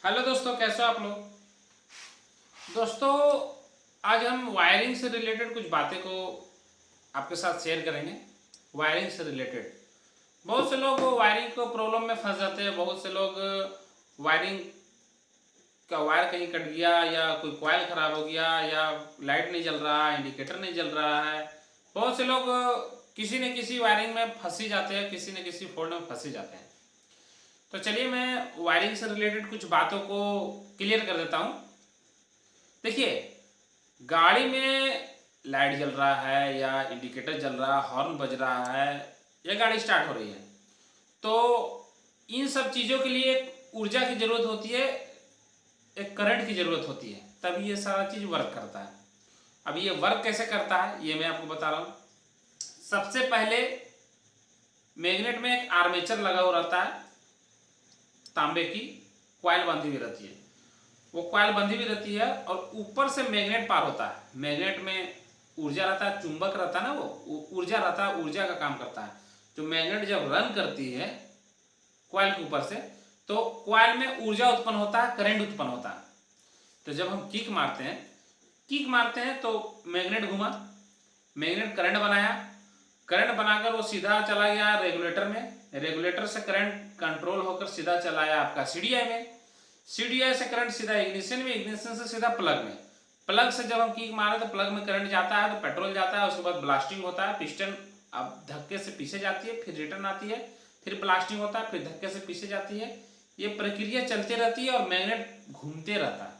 Hello दोस्तों, कैसे हो आप लोग। दोस्तों, आज हम वायरिंग से रिलेटेड कुछ बातें को आपके साथ शेयर करेंगे। वायरिंग से रिलेटेड बहुत से लोग वायरिंग को प्रॉब्लम में फंस जाते हैं। बहुत से लोग वायरिंग का वायर कहीं कट गया, या कोई कॉइल खराब हो गया, या लाइट नहीं जल रहा है, इंडिकेटर नहीं जल रहा है। बहुत से लोग किसी न किसी वायरिंग में फंस ही जाते हैं, किसी न किसी फॉल्ट में फंस ही जाते हैं। तो चलिए मैं वायरिंग से रिलेटेड कुछ बातों को क्लियर कर देता हूँ। देखिए, गाड़ी में लाइट जल रहा है, या इंडिकेटर जल रहा है, हॉर्न बज रहा है, या गाड़ी स्टार्ट हो रही है, तो इन सब चीज़ों के लिए एक ऊर्जा की ज़रूरत होती है, एक करंट की ज़रूरत होती है, तभी ये सारा चीज़ वर्क करता है। अब ये वर्क कैसे करता है ये मैं आपको बता रहा हूँ। सबसे पहले मैग्नेट में एक आर्मेचर लगा हुआ रहता है, तांबे की कॉइल बंधी हुई रहती है। वो कॉइल बंधी हुई रहती है और ऊपर से मैग्नेट पार होता है। मैग्नेट में ऊर्जा रहता है, चुंबक रहता है ना, वो ऊर्जा रहता है, ऊर्जा का काम करता है। जो मैग्नेट जब रन करती है कॉइल के ऊपर से, तो कॉइल में ऊर्जा उत्पन्न होता है, करंट उत्पन्न होता है। तो जब हम किक मारते हैं तो मैग्नेट घुमा, मैग्नेट करंट बनाया, करंट बनाकर वो सीधा चला गया रेगुलेटर में, रेगुलेटर से करंट कंट्रोल होकर सीधा चला गया आपका सीडीआई में, सीडीआई से करंट सीधा इग्निशन में, इग्निशन से सीधा प्लग में, प्लग से जब हम किक मारे तो प्लग में करंट जाता है, तो पेट्रोल जाता है, उसके बाद ब्लास्टिंग होता है, पिस्टन अब धक्के से पीछे जाती है, फिर रिटर्न आती है, फिर ब्लास्टिंग होता है, फिर धक्के से पीछे जाती है। ये प्रक्रिया चलती रहती है और मैग्नेट घूमते रहता है।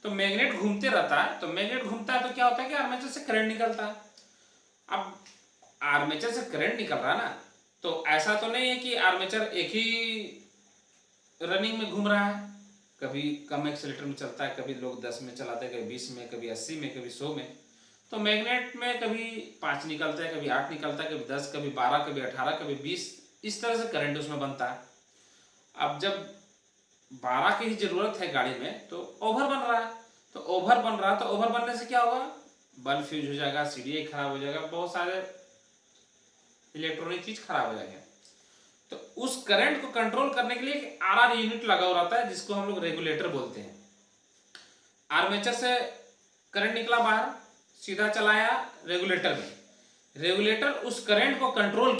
तो मैग्नेट घूमते रहता है, तो मैग्नेट घूमता है तो क्या होता है कि आर्मेचर से करंट निकलता है। अब आर्मेचर से करंट निकल रहा है ना, तो ऐसा तो नहीं है कि आर्मेचर एक ही रनिंग में घूम रहा है। कभी कम एक्सीलेटर में चलता है, कभी लोग 10 में चलाते हैं, कभी 20 में, कभी 80 में, कभी 100 में। तो मैग्नेट में कभी 5 निकलता है, कभी 8 निकलता है, कभी 10, कभी 12, कभी 18, कभी 20, इस तरह से करंट उसमें बनता है। अब जब 12 की ही जरूरत है गाड़ी में, तो ओवर बन रहा है। तो ओवर बन रहा है तो ओवर बनने से क्या होगा, बल्ब फ्यूज हो जाएगा, सीडीआई खराब हो जाएगा, बहुत सारे इलेक्ट्रॉनिक चीज खराब हो जाएगा। तो उस करंट को कंट्रोल करने के लिए एक आरआर यूनिट लगा हुआ रहता है, जिसको हम लोग रेगुलेटर बोलते हैं। आर्मेचर से करंट निकला बाहर, सीधा चलाया रेगुलेटर में, रेगुलेटर उस करंट को कंट्रोल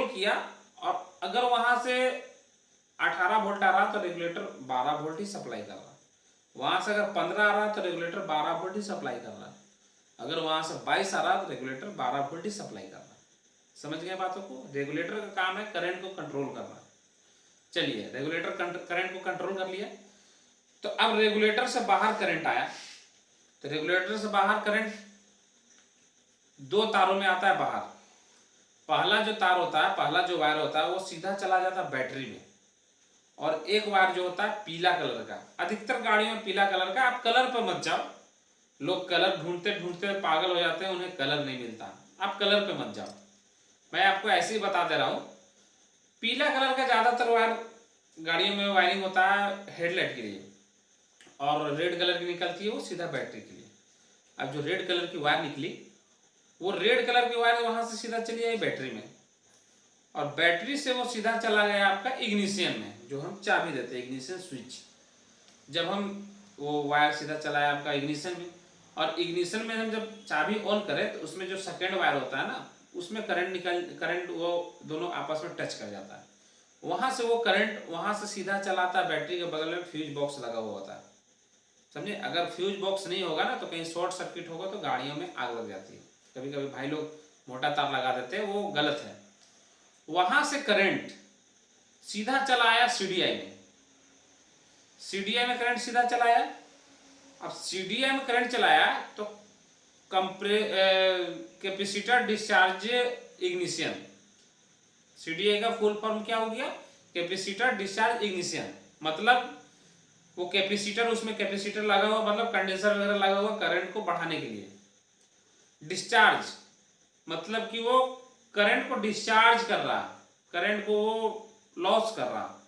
किया, और अगर वहां से 18 वोल्ट आ रहा तो रेगुलेटर 12 वोल्ट ही सप्लाई कर रहा, वहां से अगर 15 आ रहा तो रेगुलेटर 12 वोल्ट ही सप्लाई कर रहा, अगर वहां से 22 आ रहा तो रेगुलेटर 12 वोल्ट ही सप्लाई कर रहा। समझ गए बातों को। रेगुलेटर का काम है करंट को कंट्रोल करना। चलिए, रेगुलेटर करंट को कंट्रोल कर लिया, तो अब रेगुलेटर से बाहर करंट आया, तो रेगुलेटर से बाहर करंट दो तारों में आता है बाहर। पहला जो तार होता है, पहला जो वायर होता है, वो सीधा चला जाता है बैटरी में, और एक वायर जो होता है पीला कलर का, अधिकतर गाड़ियों में पीला कलर का। आप कलर पर मत जाओ, लोग कलर ढूंढते ढूंढते पागल हो जाते हैं, उन्हें कलर नहीं मिलता। आप कलर पे मत जाओ, मैं आपको ऐसे ही बता दे रहा हूं। पीला कलर का ज्यादातर वायर गाड़ियों में वायरिंग होता है हेडलाइट के लिए, और रेड कलर की निकलती है वो सीधा बैटरी के लिए। अब जो रेड कलर की वायर निकली, वो रेड कलर की वायर वहां से सीधा चली आई बैटरी में, और बैटरी से वो सीधा चला गया आपका इग्निशन में, जो हम चाबी देते हैं, इग्निशन स्विच। जब हम वो वायर सीधा चलाया आपका इग्निशन में, और इग्निशन में हम जब चाबी ऑन करें तो उसमें जो सेकेंड वायर होता है ना, उसमें करंट वो दोनों आपस में टच कर जाता है। वहां से वो करंट वहां से सीधा चलाता है बैटरी के बगल में फ्यूज बॉक्स लगा हुआ होता है। समझे, अगर फ्यूज बॉक्स नहीं होगा ना, तो कहीं शॉर्ट सर्किट होगा तो गाड़ियों में आग लग जाती है। कभी कभी भाई लोग मोटा तार लगा देते हैं, वो गलत है। वहां से करंट सीधा चला आया सीडीआई में, सीडीआई में करंट सीधा चलाया। अब सीडीआई में करंट चलाया तो कैपेसिटर डिस्चार्ज इग्निशन, सीडीआई का फुल फॉर्म क्या हो गया, कैपेसिटर डिस्चार्ज इग्निशन। मतलब वो कैपेसिटर, उसमें कैपेसिटर लगा हुआ, मतलब कंडेंसर वगैरह लगा हुआ करंट को बढ़ाने के लिए। डिस्चार्ज मतलब कि वो करंट को डिस्चार्ज कर रहा, करंट को लॉस कर रहा।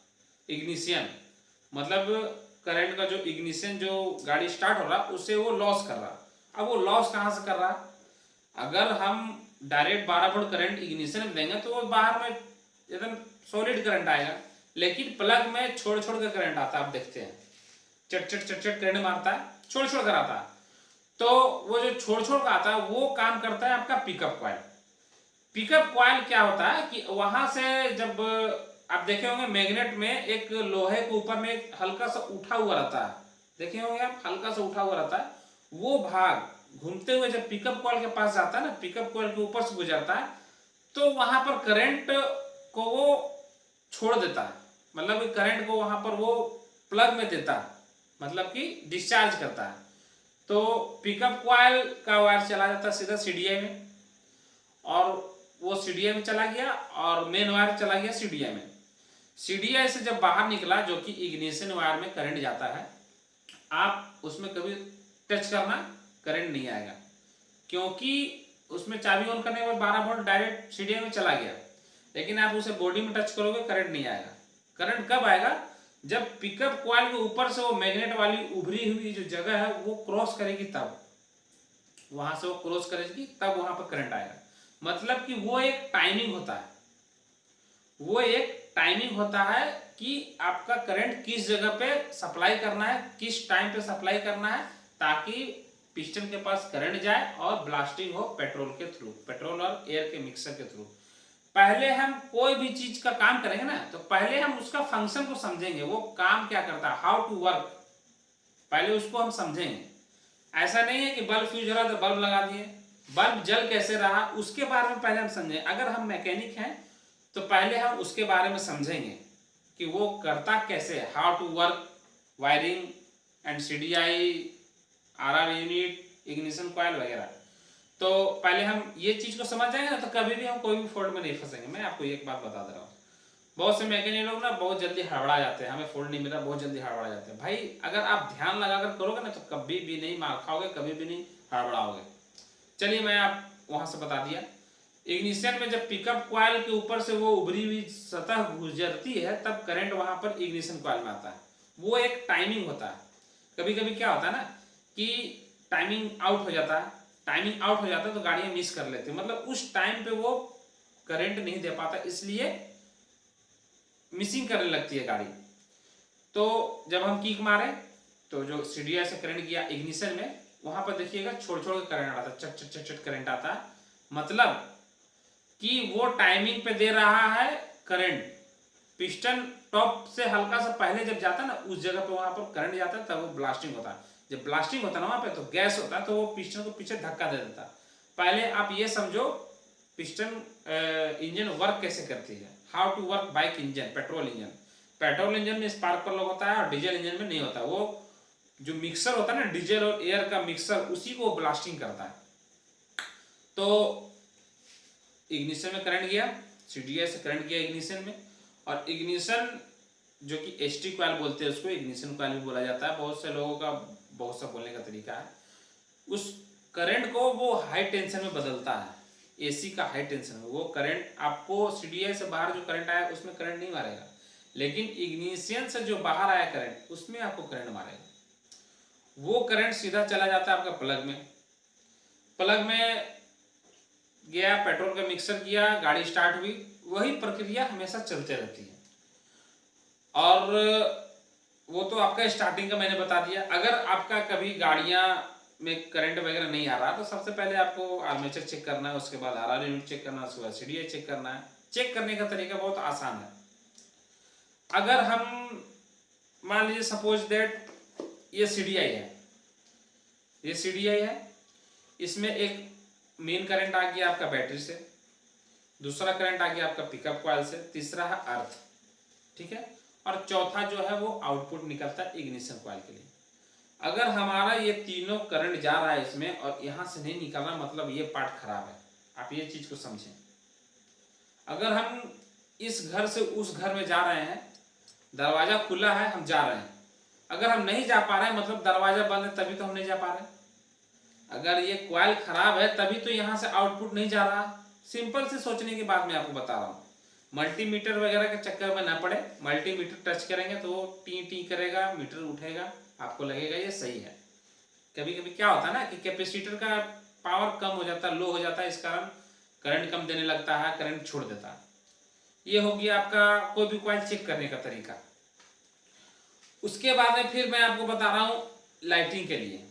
इग्निशन मतलब करंट का जो इग्निशन, जो गाड़ी स्टार्ट हो रहा उससे वो लॉस कर रहा। अब वो लॉस कहाँ से कर रहा, अगर हम डायरेक्ट 12 वोल्ट करंट इग्निशन में देंगे तो वो बाहर में एकदम सॉलिड करंट आएगा, लेकिन प्लग में छोड़ छोड़ कर करंट आता है, आप देखते हैं चट चट चट चट करंट मारता है, छोड़ छोड़ कर आता है। तो वो जो छोड़ छोड़ कर आता है वो काम करता है आपका पिकअप कॉइल। पिकअप कॉइल क्या होता है कि वहां से जब आप देखे होंगे मैग्नेट में एक लोहे के ऊपर में एक हल्का सा उठा हुआ रहता है, देखे होंगे आप, हल्का सा उठा हुआ रहता है, वो भाग घूमते हुए जब पिकअप कॉइल के पास जाता है ना, पिकअप कॉइल के ऊपर से गुजरता है, तो वहां पर करंट को वो छोड़ देता है, मतलब करंट को वहां पर वो प्लग में देता है, मतलब कि डिस्चार्ज करता है। तो पिकअप कॉइल का वायर चला जाता है सीधा सीडीआई में, और वो सीडीआई में चला गया, और मेन वायर चला गया सीडीआई में। सीडीआई से जब बाहर निकला, जो कि इग्निशन वायर में करंट जाता है, आप उसमें कभी टच करना, करंट नहीं आएगा, क्योंकि उसमें चाबी ऑन करने के बाद 12 वोल्ट डायरेक्ट सीडीआई में चला गया। लेकिन आप उसे बॉडी में टच करोगे, करंट नहीं आएगा। करंट कब आएगा? जब पिकअप कॉइल के ऊपर से वो मैग्नेट वाली उभरी हुई जो जगह है वो क्रॉस करेगी, तब वहां से वो क्रॉस करेगी, तब वहां पर करंट आएगा। मतलब कि वो एक टाइमिंग होता है, वो एक टाइमिंग होता है कि आपका करंट किस जगह पे सप्लाई करना है, किस टाइम पे सप्लाई करना है, ताकि पिस्टन के पास करंट जाए और ब्लास्टिंग हो पेट्रोल के थ्रू, पेट्रोल और एयर के मिक्सर के थ्रू। पहले हम कोई भी चीज का काम करेंगे ना, तो पहले हम उसका फंक्शन को समझेंगे, वो काम क्या करता है, हाउ टू वर्क, पहले उसको हम समझेंगे। ऐसा नहीं है कि बल्ब फ्यूज हो रहा तो बल्ब लगा दिए, बल्ब जल कैसे रहा उसके बारे में पहले हम समझें। अगर हम मैकेनिक हैं तो पहले हम उसके बारे में समझेंगे कि वो करता कैसे, how to work, wiring and CDI, RR unit, ignition coil वगैरह। तो पहले हम ये चीज को समझ जाएंगे ना, तो कभी भी हम कोई भी फॉल्ट में नहीं फंसेंगे। मैं आपको एक बात बता दे रहा हूँ, बहुत से मैकेनिक लोग ना बहुत जल्दी हड़बड़ा जाते हैं, हमें फॉल्ट नहीं मिला, बहुत जल्दी हड़बड़ा जाते हैं। भाई अगर आप ध्यान लगाकर करोगे ना, तो कभी भी नहीं मार खाओगे, कभी भी नहीं हड़बड़ाओगे। चलिए मैं आप वहां से बता दिया। इग्निशन में जब पिकअप कॉइल के ऊपर से वो उभरी हुई सतह गुजरती है, तब करंट वहां पर इग्निशन कॉइल में आता है। वो एक टाइमिंग होता है। कभी कभी क्या होता है ना कि टाइमिंग आउट हो जाता है, टाइमिंग आउट हो जाता है तो गाड़ियां मिस कर लेती है, मतलब उस टाइम पे वो करंट नहीं दे पाता, इसलिए मिसिंग करने लगती है गाड़ी। तो जब हम किक मारे तो जो सीडीआई से करंट गया इग्निशन में, वहां पर देखिएगा छोड़ छोड़ के करंट आता है, चट चट चट चट करंट आता है, मतलब कि वो टाइमिंग पे दे रहा है करंट। पिस्टन टॉप से हल्का सा पहले जब जाता है ना, उस जगह पे वहां पर करंट जाता है, तब वो ब्लास्टिंग होता है। जब ब्लास्टिंग होता है ना वहां पे, तो गैस होता है, तो वो पिस्टन को पीछे धक्का दे देता है। पहले आप ये समझो पिस्टन इंजन वर्क कैसे करती है, how to work bike engine, petrol engine. Petrol engine में स्पार्क प्लग होता है और डीजल इंजन में नहीं होता। वो जो मिक्सर होता है ना, डीजल और एयर का मिक्सर, उसी को ब्लास्टिंग करता है। तो इग्निशन में करंट गया, सीडीआई से करंट गया इग्निशन में, और इग्निशन जो कि एसटी कॉइल बोलते हैं उसको, इग्निशन कॉइल भी बोला जाता है, बहुत से लोगों का बहुत सा बोलने का तरीका है। उस करंट को वो हाई टेंशन में बदलता है, एसी का हाई टेंशन में। वो करंट आपको सीडीआई से बाहर जो करंट आया उसमें करंट नहीं मारेगा, लेकिन इग्निशन से जो बाहर आया करंट, उसमें आपको करंट मारेगा। वो करंट सीधा चला जाता है आपका प्लग में, प्लग में गया, पेट्रोल का मिक्सर किया, गाड़ी स्टार्ट हुई, वही प्रक्रिया हमेशा चलते रहती है। और वो तो आपका स्टार्टिंग का मैंने बता दिया। अगर आपका कभी गाड़ियां में करंट वगैरह नहीं आ रहा, तो सबसे पहले आपको आर्मेचर चेक करना है, उसके बाद आरआर यूनिट चेक करना है, उसके बाद सीडीआई चेक करना है। चेक करने का तरीका बहुत आसान है। अगर हम मान लीजिए सपोज दैट ये सीडीआई है, ये सीडीआई है, इसमें एक मेन करंट आ गया आपका बैटरी से, दूसरा करंट आ गया आपका पिकअप कॉइल से, तीसरा है अर्थ, ठीक है, और चौथा जो है वो आउटपुट निकलता है इग्निशन कॉइल के लिए। अगर हमारा ये तीनों करंट जा रहा है इसमें और यहां से नहीं निकल रहा, मतलब ये पार्ट खराब है। आप ये चीज को समझें। अगर हम इस घर से उस घर में जा रहे हैं, दरवाजा खुला है, हम जा रहे हैं, अगर हम नहीं जा पा रहे हैं मतलब दरवाजा बंद है, तभी तो हम नहीं जा पा रहे हैं। अगर ये कॉइल खराब है तभी तो यहां से आउटपुट नहीं जा रहा। सिंपल से सोचने की बात मैं आपको बता रहा हूँ। मल्टीमीटर वगैरह के चक्कर में ना पड़े। मल्टीमीटर टच करेंगे तो वो टी टी करेगा, मीटर उठेगा, आपको लगेगा ये सही है। कभी कभी क्या होता है ना कि कैपेसिटर का पावर कम हो जाता है, लो हो जाता है, इस कारण करंट कम देने लगता है, करंट छोड़ देता है। ये हो गया आपका कोई भी कॉइल चेक करने का तरीका। उसके बाद में फिर मैं आपको बता रहा हूँ लाइटिंग के लिए।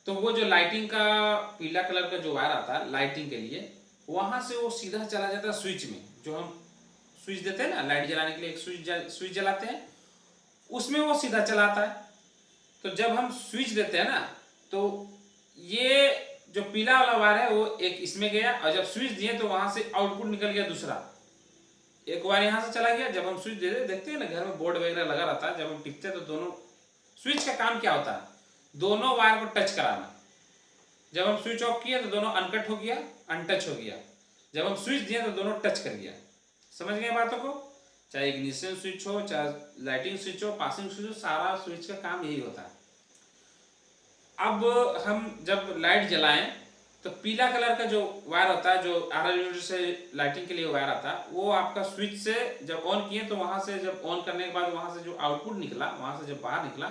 तो वो जो लाइटिंग का पीला कलर का जो वायर आता है लाइटिंग के लिए, वहां से वो सीधा चला जाता है स्विच में। जो हम स्विच देते हैं ना लाइट जलाने के लिए, एक स्विच जलाते हैं, उसमें वो सीधा चलाता है। तो जब हम स्विच देते हैं ना, तो ये जो पीला वाला वायर है वो एक इसमें गया, और जब स्विच दिए तो वहां से आउटपुट निकल गया दूसरा। एक वायर यहाँ से चला गया। जब हम स्विच दे देखते हैं ना घर में बोर्ड वगैरह लगा रहता है, जब हम टिपते हैं तो दोनों स्विच का काम क्या होता है, दोनों वायर को टच कराना। जब हम स्विच ऑफ किए तो दोनों अनकट हो गया, अनटच हो गया। जब हम स्विच दिए तो दोनों टच कर गया। समझ गए बातों को? चाहे इग्निशन स्विच हो, चाहे लाइटिंग स्विच हो, पासिंग स्विच हो, सारा स्विच का काम यही होता है। अब हम जब लाइट जलाएं तो पीला कलर का जो वायर होता है, जो आरएल यूनिट से लाइटिंग के लिए वायर आता है, वो आपका स्विच से जब ऑन किए तो वहां से जब ऑन करने के बाद वहां से जो आउटपुट निकला, वहां से जब बाहर निकला,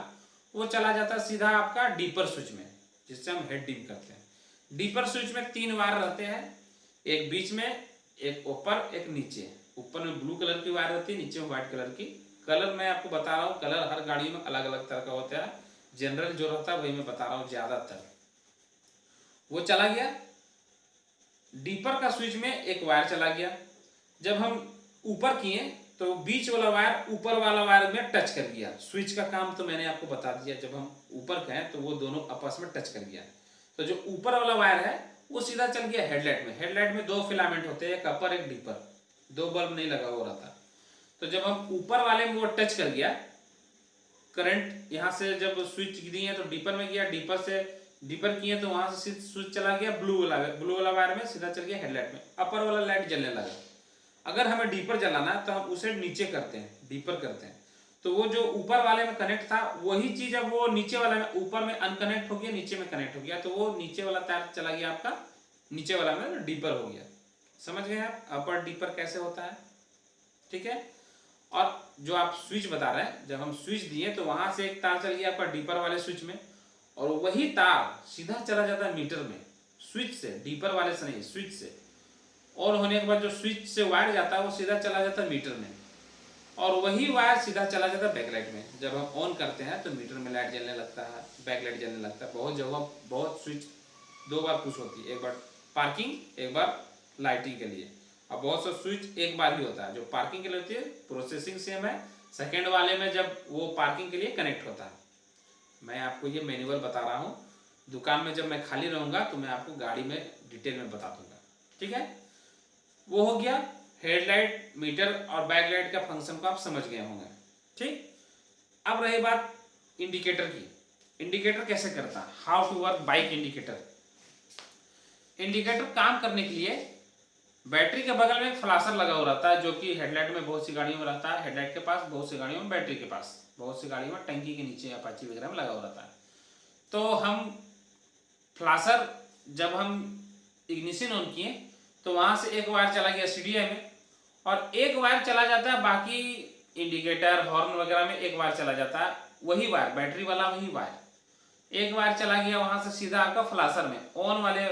वो चला जाता है सीधा आपका डीपर स्विच में, जिससे हम हेड डिम करते हैं। डीपर स्विच में 3 वायर रहते हैं, एक बीच में, एक ऊपर, एक नीचे। ऊपर में ब्लू कलर की वायर रहती है, नीचे में व्हाइट कलर की। कलर मैं आपको बता रहा हूँ, कलर हर गाड़ी में अलग अलग तरह का होता है। जनरल जो रहता है वही मैं बता रहा हूँ ज्यादातर। वो चला गया डीपर का स्विच में, एक वायर चला गया। जब हम ऊपर किए तो बीच वाला वायर ऊपर वाला वायर में टच कर गया। स्विच का काम तो मैंने आपको बता दिया, जब हम ऊपर गए तो वो दोनों आपस में टच कर गया। तो जो ऊपर वाला वायर है वो सीधा चल गया हेडलाइट में। हेडलाइट में 2 फिलामेंट होते हैं, एक अपर एक डीपर, 2 बल्ब नहीं लगा हुआ रहता। तो जब हम ऊपर वाले में वो टच कर गया, करंट यहाँ से जब स्विच दिए तो डीपर में गया, डीपर से डीपर किए तो वहां से स्विच चला गया ब्लू वाला वायर में, सीधा चल गया हेडलाइट में। अपर वाला लाइट जलने लगा। अगर हमें डीपर जलाना है तो हम उसे नीचे करते हैं, डीपर करते हैं। तो वो जो ऊपर वाले में कनेक्ट था वही चीज अब वो नीचे वाला में, ऊपर में अनकनेक्ट हो गया, नीचे में कनेक्ट हो गया। तो वो नीचे वाला तार चला गया आपका, नीचे वाला में डीपर हो गया। समझ गए आप अपर डीपर कैसे होता है? ठीक है। और जो आप स्विच बता रहे हैं, जब हम स्विच दिए तो वहां से एक तार चल गया आपका डीपर वाले स्विच में, और वही तार सीधा चला जाता है मीटर में, स्विच से, डीपर वाले से नहीं, स्विच से। और होने के बाद जो स्विच से वायर जाता है वो सीधा चला जाता है मीटर में, और वही वायर सीधा चला जाता है बैकलाइट में। जब हम ऑन करते हैं तो मीटर में लाइट जलने लगता है, बैकलाइट जलने लगता है। बहुत जगह बहुत स्विच 2 बार पुश होती है, एक बार पार्किंग, एक बार लाइटिंग के लिए। अब बहुत सा स्विच एक बार ही होता है। जो पार्किंग के लिए होती है प्रोसेसिंग सेम है, सेकेंड वाले में जब वो पार्किंग के लिए कनेक्ट होता है। मैं आपको ये मैनुअल बता रहा हूँ, दुकान में जब मैं खाली रहूंगा तो मैं आपको गाड़ी में डिटेल में बता दूंगा। ठीक है। वो हो गया हेडलाइट, मीटर और बैकलाइट का फंक्शन को आप समझ गए होंगे। ठीक। अब रही बात इंडिकेटर की। इंडिकेटर कैसे करता है, how to work bike indicator. Indicator काम करने के लिए बैटरी के बगल में एक फ्लाशर लगा हुआ रहता है, जो कि हेडलाइट में बहुत सी गाड़ियों में रहता है, हेडलाइट के पास, बहुत सी गाड़ियों में बैटरी के पास, बहुत सी गाड़ियों में टंकी के नीचे अपाची वगैरह में लगा हुआ रहता है। तो हम फ्लाशर जब हम इग्निशन ऑन किए तो वहां से एक वायर चला गया सीडीआई में, और एक वायर चला जाता है बाकी इंडिकेटर हॉर्न वगैरह में, एक वायर चला जाता है, वही वायर बैटरी वाला, वही वायर एक वायर चला गया वहां से सीधा आपका फ्लाशर में, ऑन वाले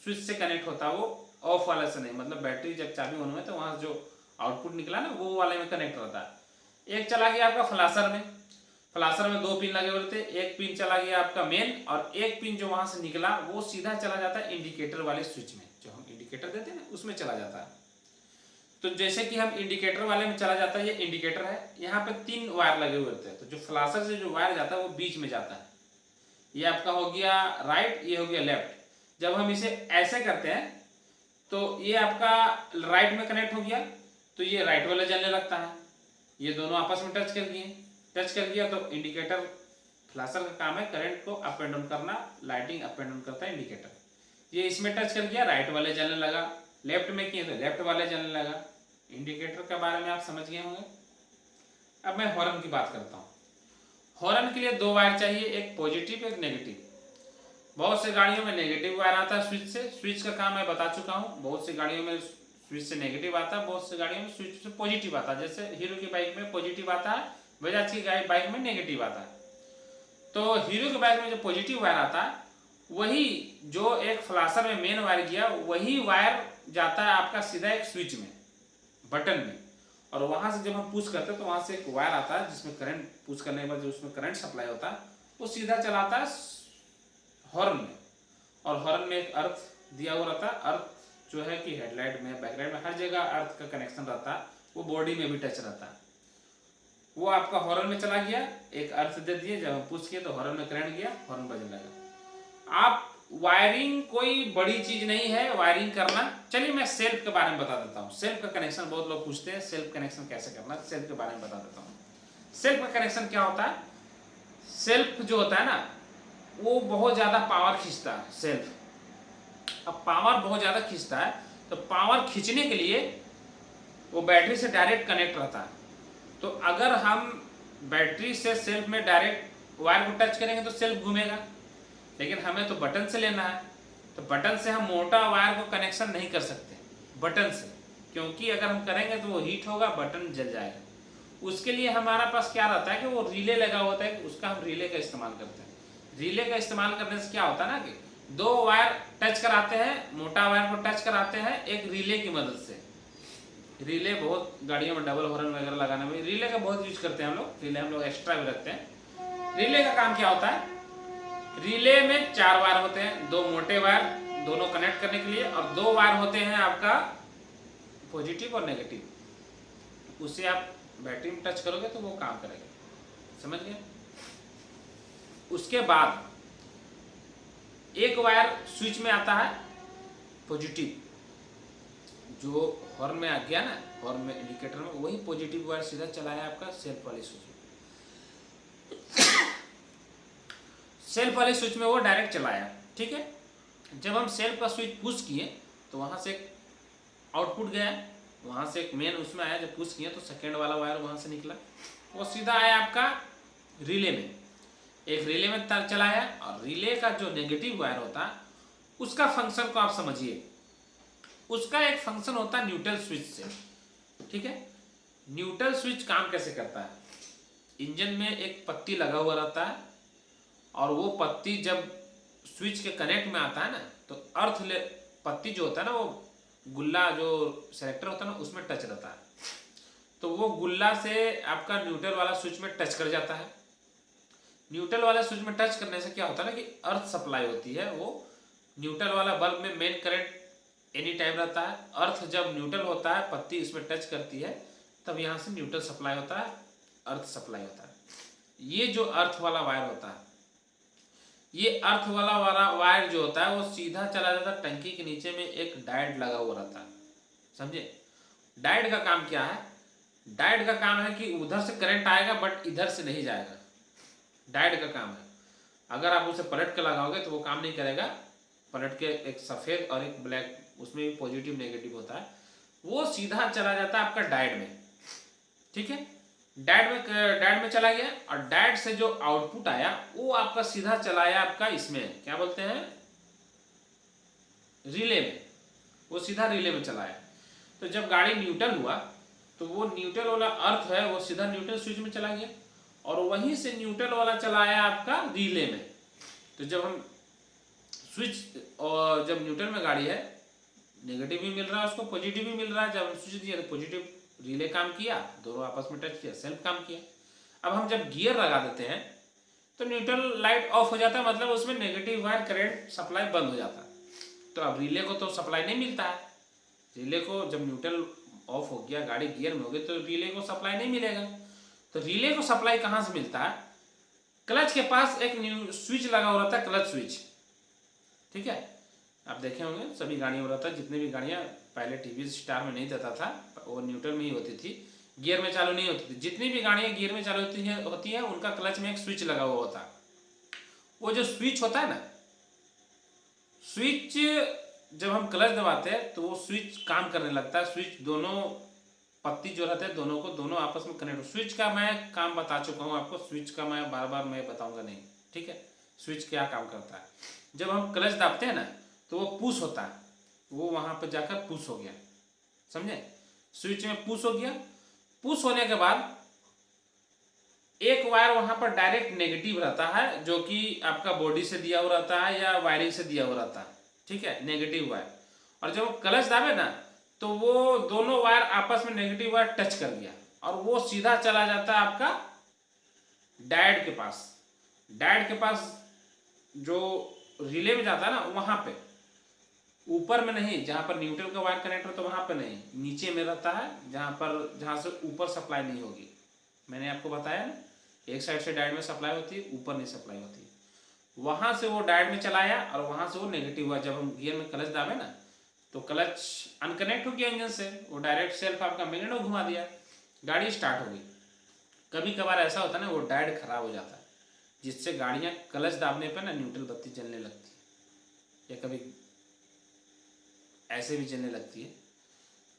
स्विच से कनेक्ट होता है, वो ऑफ वाले से नहीं। मतलब बैटरी जब चाबी ऑन हुई तो वहां से जो आउटपुट निकला ना वो वाले में कनेक्ट रहता है। एक चला गया आपका फ्लाशर में, फ्लाशर में 2 पिन लगे हुए थे, एक पिन चला गया आपका मेन, और एक पिन जो वहां से निकला वो सीधा चला जाता है इंडिकेटर वाले स्विच में, जो हम इंडिकेटर देते हैं ना उसमें चला जाता है। तो जैसे कि हम इंडिकेटर वाले में चला जाता है, ये इंडिकेटर है, यहाँ पे 3 वायर लगे हुए थे। तो जो फ्लाशर से जो वायर जाता है वो बीच में जाता है। ये आपका हो गया राइट, ये हो गया लेफ्ट। जब हम इसे ऐसे करते हैं तो ये आपका राइट में कनेक्ट हो गया, तो ये राइट वाला जलने लगता है। ये दोनों आपस में टच कर गया तो इंडिकेटर, फ्लाशर का काम है करंट को अप एंड डाउन करना, लाइटिंग अप एंड डाउन करता है इंडिकेटर। ये इसमें टच कर गया, राइट वाले जलने लगा, लेफ्ट में किए तो लेफ्ट वाले जलने लगा। इंडिकेटर के बारे में आप समझ गए होंगे। अब मैं हॉर्न की बात करता हूँ। हॉर्न के लिए 2 वायर चाहिए, एक पॉजिटिव एक नेगेटिव। बहुत से गाड़ियों में नेगेटिव वायर आता है स्विच से, स्विच का काम मैं बता चुका हूँ। बहुत सी गाड़ियों में स्विच से नेगेटिव आता है, बहुत सी गाड़ियों में स्विच से पॉजिटिव आता है। जैसे हीरो की बाइक में पॉजिटिव आता है, बजाज की बाइक में नेगेटिव आता है। तो हीरो की बाइक में जो पॉजिटिव वायर आता है वही जो एक फ्लाशर में मेन वायर गया, वही वायर जाता है आपका सीधा एक स्विच में, बटन में, और वहां से जब हम पुश करते हैं तो वहां से एक वायर आता है जिसमें करंट, पुश करने के बाद जो उसमें करंट सप्लाई होता है वो सीधा चलाता है हॉर्न में, और हॉर्न में एक अर्थ दिया हुआ रहता है। अर्थ जो है कि हेडलाइट में, बैकलाइट में, हर जगह अर्थ का कनेक्शन रहता है, वो बॉडी में भी टच रहता है। वो आपका हॉर्न में चला गया, एक अर्थ दे दिए, जब हम पुश किए तो हॉर्न में करंट गया, हॉर्न बजने लगा। आप वायरिंग कोई बड़ी चीज नहीं है वायरिंग करना। चलिए मैं सेल्फ के बारे में बता देता हूँ। सेल्फ का कनेक्शन बहुत लोग पूछते हैं, सेल्फ कनेक्शन कैसे करना, सेल्फ के बारे में बता देता हूँ। सेल्फ का कनेक्शन क्या होता है? सेल्फ जो होता है ना, वो बहुत ज्यादा पावर खींचता है सेल्फ। अब पावर बहुत ज्यादा खींचता है, तो पावर खींचने के लिए वो बैटरी से डायरेक्ट कनेक्ट रहता है। तो अगर हम बैटरी से सेल्फ में डायरेक्ट वायर को टच करेंगे तो सेल्फ घूमेगा, लेकिन हमें तो बटन से लेना है, तो बटन से हम मोटा वायर को कनेक्शन नहीं कर सकते बटन से, क्योंकि अगर हम करेंगे तो वो हीट होगा, बटन जल जाएगा। उसके लिए हमारा पास क्या रहता है कि वो रिले लगा होता है, उसका हम रिले का इस्तेमाल करते हैं। रिले का इस्तेमाल करने से क्या होता है ना कि दो वायर टच कराते हैं, मोटा वायर को टच कराते हैं एक रिले की मदद से। रिले बहुत गाड़ियों में डबल हॉर्न वगैरह लगाने में रिले का बहुत यूज करते हैं हम लोग। रिले हम लोग एक्स्ट्रा भी रखते हैं। रिले का काम क्या होता है? रिले में 4 वायर होते हैं, 2 मोटे वायर दोनों कनेक्ट करने के लिए, और 2 वायर होते हैं आपका पॉजिटिव और नेगेटिव। उससे आप बैटरी में टच करोगे तो वो काम करेगा, समझ गए? उसके बाद एक वायर स्विच में आता है पॉजिटिव, जो हॉर्न में आ गया ना, हॉर्न में इंडिकेटर में, वही पॉजिटिव वायर सीधा चलाया आपका सेल्फ वाले स्विच में। सेल्फ वाले स्विच में वो डायरेक्ट चलाया, ठीक है। जब हम सेल्फ का स्विच पुश किए तो वहां से एक आउटपुट गया, वहां से एक मेन उसमें आया। जब पुश किए तो सेकेंड वाला वायर वहां से निकला, वो सीधा आया आपका रिले में। एक रिले में तार चलाया, और रिले का जो नेगेटिव वायर होता है उसका फंक्शन को आप समझिए। उसका एक फंक्शन होता है न्यूट्रल स्विच से, ठीक है। न्यूट्रल स्विच काम कैसे करता है? इंजन में एक पत्ती लगा हुआ रहता है, और वो पत्ती जब स्विच के कनेक्ट में आता है ना, तो अर्थ ले पत्ती जो होता है ना, वो गुल्ला जो सेलेक्टर होता है ना, उसमें टच रहता है। तो वो गुल्ला से आपका न्यूट्रल वाला स्विच में टच कर जाता है। न्यूट्रल वाला स्विच में टच करने से क्या होता है ना कि अर्थ सप्लाई होती है। वो न्यूट्रल वाला बल्ब में मेन करंट एनी टाइम रहता है। अर्थ जब न्यूट्रल होता है, पत्ती इसमें टच करती है, तब यहाँ से न्यूट्रल सप्लाई होता है, अर्थ सप्लाई होता है। ये जो अर्थ वाला वायर होता है, ये अर्थ वाला वायर जो होता है वो सीधा चला जाता है टंकी के नीचे में एक डायोड लगा हुआ रहता है, समझे? डायोड का काम क्या है? डायोड का काम है कि उधर से करंट आएगा बट इधर से नहीं जाएगा। डायोड का काम है। अगर आप उसे पलट के लगाओगे तो वो काम नहीं करेगा। पलट के एक सफ़ेद और एक ब्लैक, उसमें भी पॉजिटिव नेगेटिव होता है, वो सीधा चला जाता है आपका डायोड में, ठीक है। डायोड में चला गया, और डायोड से जो आउटपुट आया वो आपका सीधा चलाया आपका इसमें, क्या बोलते हैं, रिले में। वो सीधा रिले में चलाया। तो जब गाड़ी न्यूट्रल हुआ तो वो न्यूट्रल वाला अर्थ है वो सीधा न्यूट्रल स्विच में चला गया, और वहीं से न्यूट्रल वाला चलाया आपका रिले में। तो जब हम स्विच, और जब न्यूट्रल में गाड़ी है, नेगेटिव भी मिल रहा है उसको, पॉजिटिव भी मिल रहा है। जब हम स्विच दिया तो पॉजिटिव रिले काम किया, दोनों आपस में टच किया, सेल्फ काम किया। अब हम जब गियर लगा देते हैं तो न्यूट्रल लाइट ऑफ हो जाता है, मतलब उसमें नेगेटिव वायर करंट सप्लाई बंद हो जाता है। तो अब रिले को तो सप्लाई नहीं मिलता है। रिले को जब न्यूट्रल ऑफ हो गया, गाड़ी गियर में हो गई, तो रिले को सप्लाई नहीं मिलेगा। तो रिले को सप्लाई कहाँ से मिलता है? क्लच के पास एक स्विच लगा हुआ रहता है, क्लच स्विच, ठीक है। आप देखे होंगे सभी गाड़ियों में रहता है। जितनी भी गाड़ियाँ पहले टीवीएस स्टार में नहीं देता था, वो न्यूट्रल में ही होती थी, गियर में चालू नहीं होती थी। जितनी भी गाड़ियाँ गियर में चालू होती है उनका क्लच में एक स्विच लगा हुआ होता है। वो जो स्विच होता है ना, स्विच जब हम क्लच दबाते हैं तो वो स्विच काम करने लगता है। स्विच दोनों पत्ती जो रहते हैं दोनों आपस में कनेक्ट। स्विच का मैं काम बता चुका हूँ आपको, स्विच का मैं बार बार मैं बताऊंगा नहीं, ठीक है। स्विच क्या काम करता है? जब हम क्लच दाबते हैं ना तो वो पुश होता है, वो वहां पर जाकर पुश हो गया, समझे? स्विच में पुश हो गया। पुश होने के बाद एक वायर वहां पर डायरेक्ट नेगेटिव रहता है, जो कि आपका बॉडी से दिया हुआ रहता है या वायरिंग से दिया हुआ रहता है, ठीक है, नेगेटिव वायर। और जब क्लच दाबे ना तो वो दोनों वायर आपस में नेगेटिव वायर टच कर गया और वो सीधा चला जाता है आपका डायोड के पास। डायोड के पास जो रिले में जाता है ना, वहां पे ऊपर में नहीं, जहां पर न्यूट्रल का वायर कनेक्ट हो तो वहां पे नहीं, नीचे में रहता है जहां से ऊपर सप्लाई नहीं होगी। मैंने आपको बताया ना, एक साइड से डायोड में सप्लाई होती है, ऊपर नहीं सप्लाई होती। वहां से वो डायोड में चलाया और वहां से वो नेगेटिव हुआ। जब हम गियर में क्लच दाबे ना, तो क्लच अनकनेक्ट हो गया इंजन से, वो डायरेक्ट सेल्फ आपका मैग्नेट घुमा दिया, गाड़ी स्टार्ट हो गई। कभी कभार ऐसा होता है ना, वो डायोड खराब हो जाता है, जिससे गाड़ियां क्लच दाबने पर ना न्यूट्रल बत्ती जलने लगती है, या कभी ऐसे भी जलने लगती है।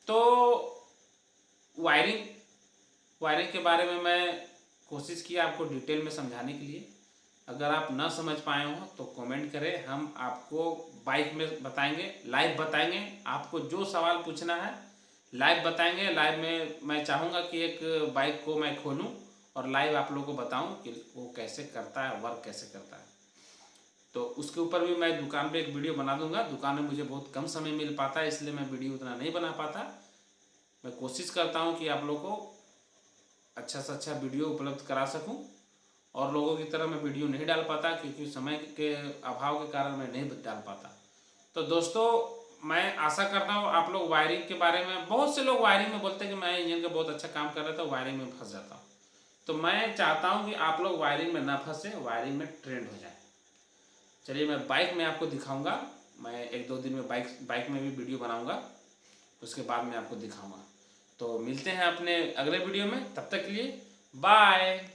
तो वायरिंग के बारे में मैं कोशिश की आपको डिटेल में समझाने के लिए। अगर आप ना समझ पाए हो तो कमेंट करें, हम आपको बाइक में बताएंगे, लाइव बताएंगे। आपको जो सवाल पूछना है लाइव बताएंगे। लाइव में मैं चाहूँगा कि एक बाइक को मैं खोलूँ और लाइव आप लोगों को बताऊँ कि वो कैसे करता है, वर्क कैसे करता है। तो उसके ऊपर भी मैं दुकान पे एक वीडियो बना दूंगा। दुकान में मुझे बहुत कम समय मिल पाता है, इसलिए मैं वीडियो उतना नहीं बना पाता। मैं कोशिश करता हूँ कि आप लोगों को अच्छा से अच्छा वीडियो उपलब्ध करा सकूं, और लोगों की तरह मैं वीडियो नहीं डाल पाता क्योंकि समय के अभाव के कारण मैं नहीं डाल पाता। तो दोस्तों, मैं आशा करता हूँ आप लोग वायरिंग के बारे में, बहुत से लोग वायरिंग में बोलते हैं कि मैं इंजन का बहुत अच्छा काम कर रहा था, वायरिंग में फंस जाता हूँ। तो मैं चाहता हूँ कि आप लोग वायरिंग में ना फंसे, वायरिंग में ट्रेंड हो जाए। चलिए, मैं बाइक में आपको दिखाऊंगा। मैं 1-2 दिन में बाइक में भी वीडियो बनाऊंगा, उसके बाद मैं आपको दिखाऊंगा। तो मिलते हैं अपने अगले वीडियो में, तब तक के लिए बाय।